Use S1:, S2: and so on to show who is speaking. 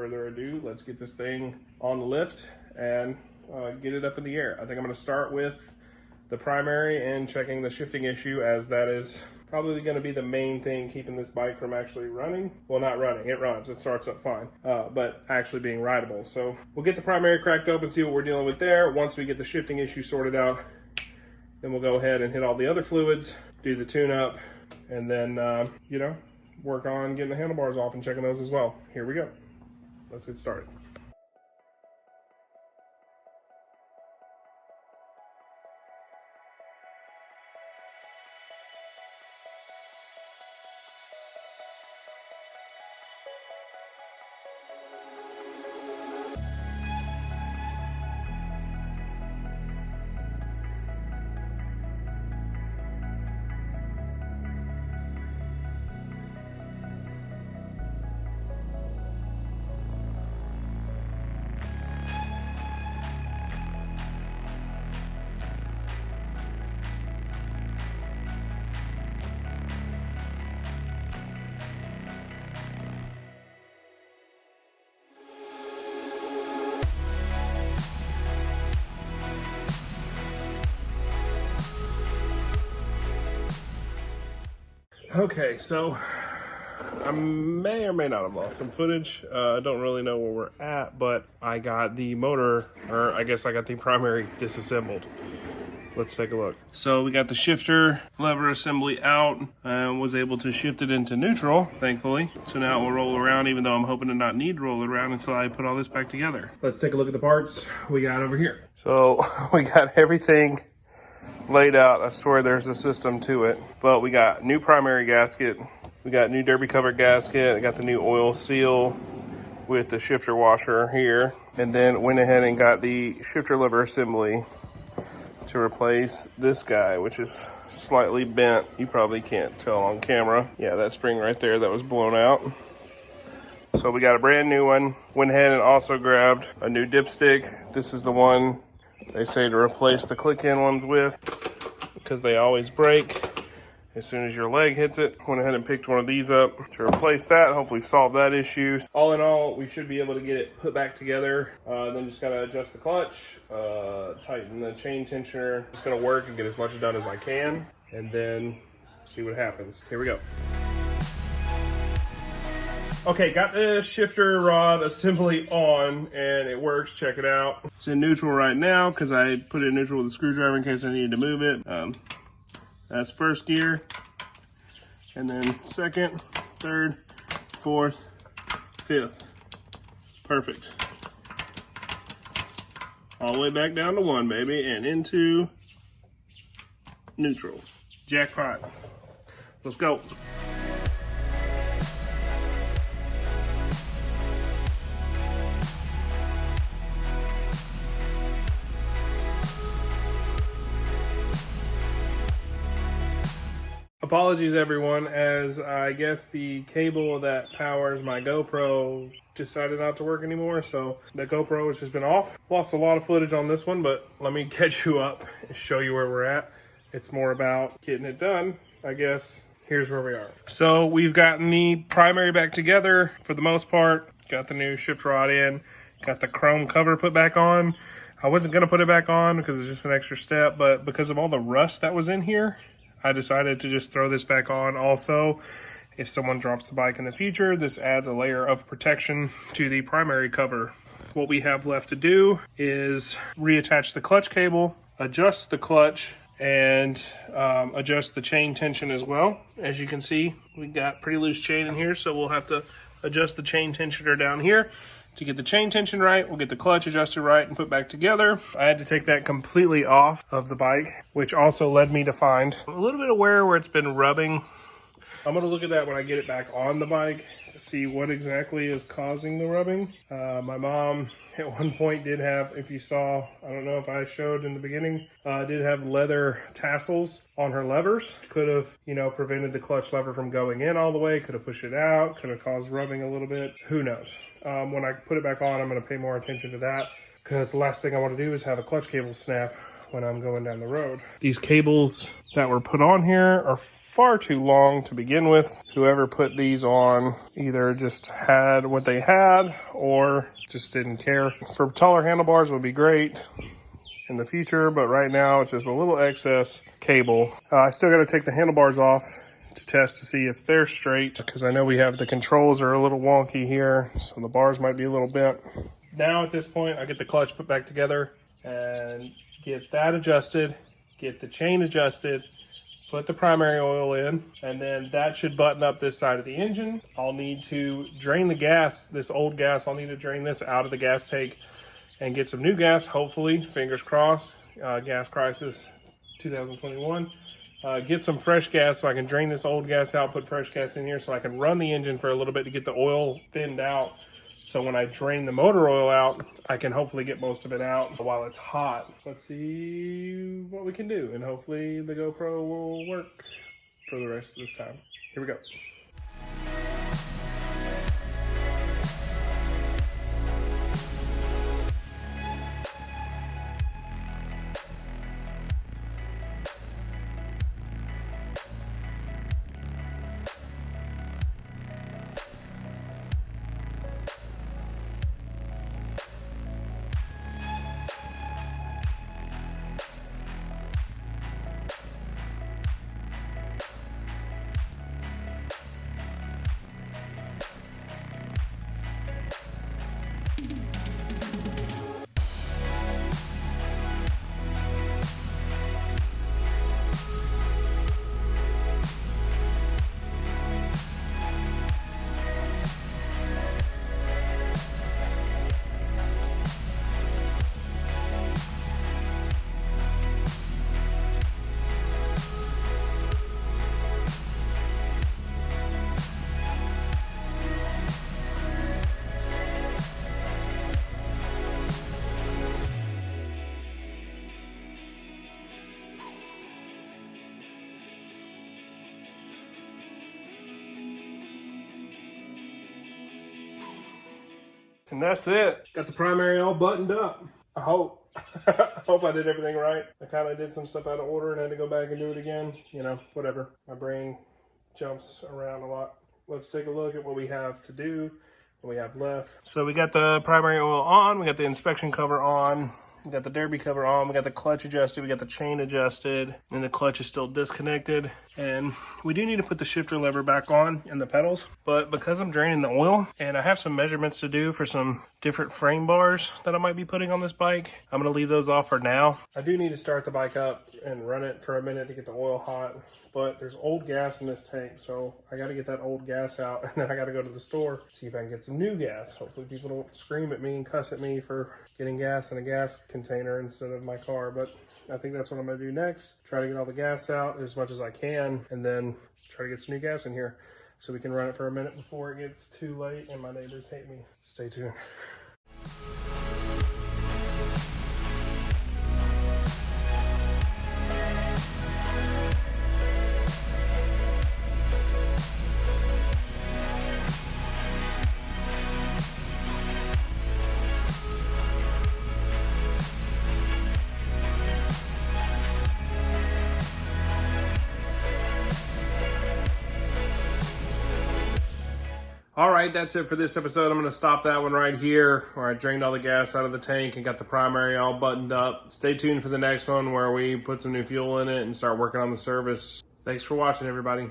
S1: further ado, let's get this thing on the lift and get it up in the air. I think I'm gonna start with the primary and checking the shifting issue, as that is probably gonna be the main thing keeping this bike from actually running. Well, not running, it runs, it starts up fine, but actually being rideable. So we'll get the primary cracked open, see what we're dealing with there. Once we get the shifting issue sorted out, then we'll go ahead and hit all the other fluids, do the tune-up, and then, you know, work on getting the handlebars off and checking those as well. Here we go. Let's get started. Okay, so I may or may not have lost some footage. I don't really know where we're at, but I got the motor, or I guess I got the primary disassembled. Let's take a look. So we got the shifter lever assembly out and was able to shift it into neutral, thankfully. So now it will roll around, even though I'm hoping to not need to roll it around until I put all this back together. Let's take a look at the parts we got over here. So we got everything laid out. I swear there's a system to it, but we got new primary gasket, we got new derby cover gasket, I got the new oil seal with the shifter washer here, and then went ahead and got the shifter lever assembly to replace this guy, which is slightly bent. You probably can't tell on camera. Yeah, that spring right there that was blown out. So we got a brand new one. Went ahead and also grabbed a new dipstick. This is the one they say to replace the click-in ones with, because they always break as soon as your leg hits it. Went ahead and picked one of these up to replace that, hopefully solve that issue. All in all, we should be able to get it put back together. Then just gotta adjust the clutch, tighten the chain tensioner. Just gonna work and get as much done as I can, and then see what happens. Here we go. Okay, got the shifter rod assembly on and it works. Check it out. It's in neutral right now because I put it in neutral with a screwdriver in case I needed to move it. That's first gear, and then second, third, fourth, fifth. Perfect. All the way back down to one, baby, and into neutral. Jackpot. Let's go. Apologies everyone, as I guess the cable that powers my GoPro decided not to work anymore, so the GoPro has just been off. Lost a lot of footage on this one, but let me catch you up and show you where we're at. It's more about getting it done, I guess. Here's where we are. So we've gotten the primary back together for the most part. Got the new shift rod in, got the chrome cover put back on. I wasn't gonna put it back on because it's just an extra step, but because of all the rust that was in here, I decided to just throw this back on. Also, if someone drops the bike in the future, this adds a layer of protection to the primary cover. What we have left to do is reattach the clutch cable, adjust the clutch, and adjust the chain tension as well. As you can see, we got pretty loose chain in here, so we'll have to adjust the chain tensioner down here. To get the chain tension right, we'll get the clutch adjusted right and put back together. I had to take that completely off of the bike, which also led me to find a little bit of wear where it's been rubbing. I'm gonna look at that when I get it back on the bike to see what exactly is causing the rubbing. My mom at one point did have, if you saw, I don't know if I showed in the beginning, did have leather tassels on her levers. Could have, you know, prevented the clutch lever from going in all the way, could have pushed it out, could have caused rubbing a little bit, who knows. When I put it back on, I'm gonna pay more attention to that, because the last thing I want to do is have a clutch cable snap when I'm going down the road. These cables that were put on here are far too long to begin with. Whoever put these on either just had what they had or just didn't care. For taller handlebars would be great in the future, but right now it's just a little excess cable. I still got to take the handlebars off to test to see if they're straight, because I know we have the controls are a little wonky here, so the bars might be a little bent. Now at this point, I get the clutch put back together and get that adjusted, get the chain adjusted, put the primary oil in, and then that should button up this side of the engine. I'll need to drain the gas, this old gas, I'll need to drain this out of the gas tank and get some new gas, hopefully, fingers crossed. Gas crisis 2021. Get some fresh gas so I can drain this old gas out, put fresh gas in here so I can run the engine for a little bit to get the oil thinned out. So when I drain the motor oil out, I can hopefully get most of it out while it's hot. Let's see what we can do, and hopefully the GoPro will work for the rest of this time. Here we go. And that's it. Got the primary all buttoned up. I hope. I hope I did everything right. I kind of did some stuff out of order and had to go back and do it again. You know, whatever. My brain jumps around a lot. Let's take a look at what we have to do, what we have left. So we got the primary oil on. We got the inspection cover on. We got the derby cover on, we got the clutch adjusted, we got the chain adjusted, and the clutch is still disconnected. And we do need to put the shifter lever back on and the pedals, but because I'm draining the oil and I have some measurements to do for some different frame bars that I might be putting on this bike, I'm gonna leave those off for now. I do need to start the bike up and run it for a minute to get the oil hot, but there's old gas in this tank, so I gotta get that old gas out, and then I gotta go to the store, see if I can get some new gas. Hopefully people don't scream at me and cuss at me for getting gas in a gas container instead of my car, but I think that's what I'm gonna do next. Try to get all the gas out as much as I can, and then try to get some new gas in here so we can run it for a minute before it gets too late and my neighbors hate me. Stay tuned. All right, that's it for this episode. I'm going to stop that one right here where I drained all the gas out of the tank and got the primary all buttoned up. Stay tuned for the next one where we put some new fuel in it and start working on the service. Thanks for watching, everybody.